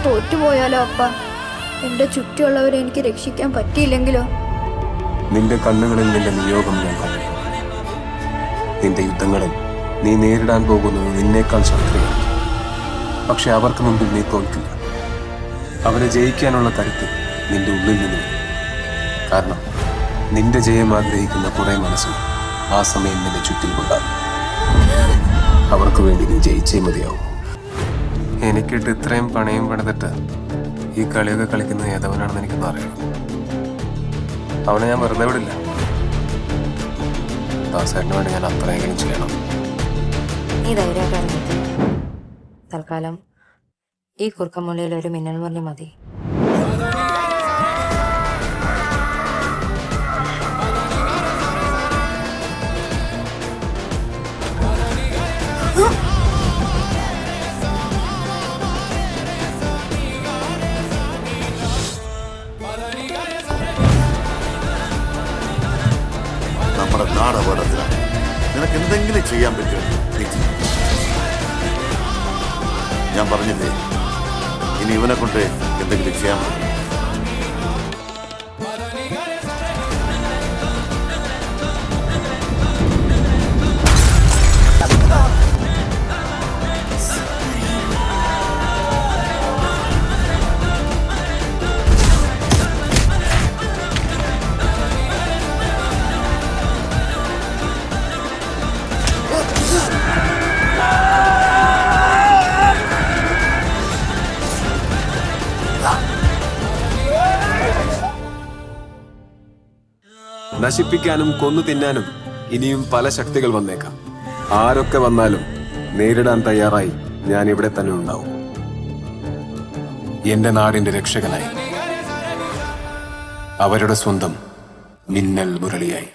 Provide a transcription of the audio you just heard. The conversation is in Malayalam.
തോറ്റുപോയാലോ അപ്പ? എന്റെ ചുറ്റുമുള്ളവരെ എനിക്ക് രക്ഷിക്കാൻ പറ്റിയില്ലെങ്കിലോ? നിന്റെ കണ്ണുകളിൽ നിന്റെ നിയോഗം ഞാൻ കണ്ടു. നിന്റെ യുദ്ധങ്ങളിൽ നീ നേരിടാൻ പോകുന്നത് നിന്നേക്കാൾ ശക്തിയാണ്. പക്ഷെ അവർക്ക് മുമ്പിൽ നീ തോൽക്കില്ല. അവരെ ജയിക്കാനുള്ള കരുത്ത് നിന്റെ ഉള്ളിൽ നിന്ന് വരും. കാരണം നിന്റെ ജയം ആഗ്രഹിക്കുന്ന കുറെ മനസ്സും ആ സമയം നിന്റെ ചുറ്റിലുണ്ടാകും. അവർക്ക് വേണ്ടി നീ ജയിച്ചേ മതിയാവും. എനിക്കിട്ട് ഇത്രയും പണയും പണിതിട്ട് ഈ കളിയൊക്കെ കളിക്കുന്ന ഏതവനാണെന്ന് എനിക്കൊന്നും അറിയാം. അവനെ ഞാൻ വെറുതെ വിടില്ല. ദാസേട്ടന് വേണ്ടി ഞാൻ അത്രയെങ്കിലും ചെയ്യണം. നീ ധൈര്യമായിട്ട് തൽക്കാലം ഈ കുറുക്കമുള്ളിൽ ഒരു മിന്നൽ മുരളി മതി. നമ്മുടെ നാട് അപകടത്തിലാണ്. നിനക്ക് എന്തെങ്കിലും ചെയ്യാൻ പറ്റുമോ? ഞാൻ പറഞ്ഞില്ലേ, ഇനി ഇവനെ കൊണ്ട് എന്തെങ്കിലും ചെയ്യാൻ പറ്റും. നശിപ്പിക്കാനും കൊന്നു തിന്നാനും ഇനിയും പല ശക്തികൾ വന്നേക്കാം. ആരൊക്കെ വന്നാലും നേരിടാൻ തയ്യാറായി ഞാൻ ഇവിടെ തന്നെ ഉണ്ടാവും. എന്റെ നാടിന്റെ രക്ഷകനായി, അവരുടെ സ്വന്തം മിന്നൽ മുരളിയായി.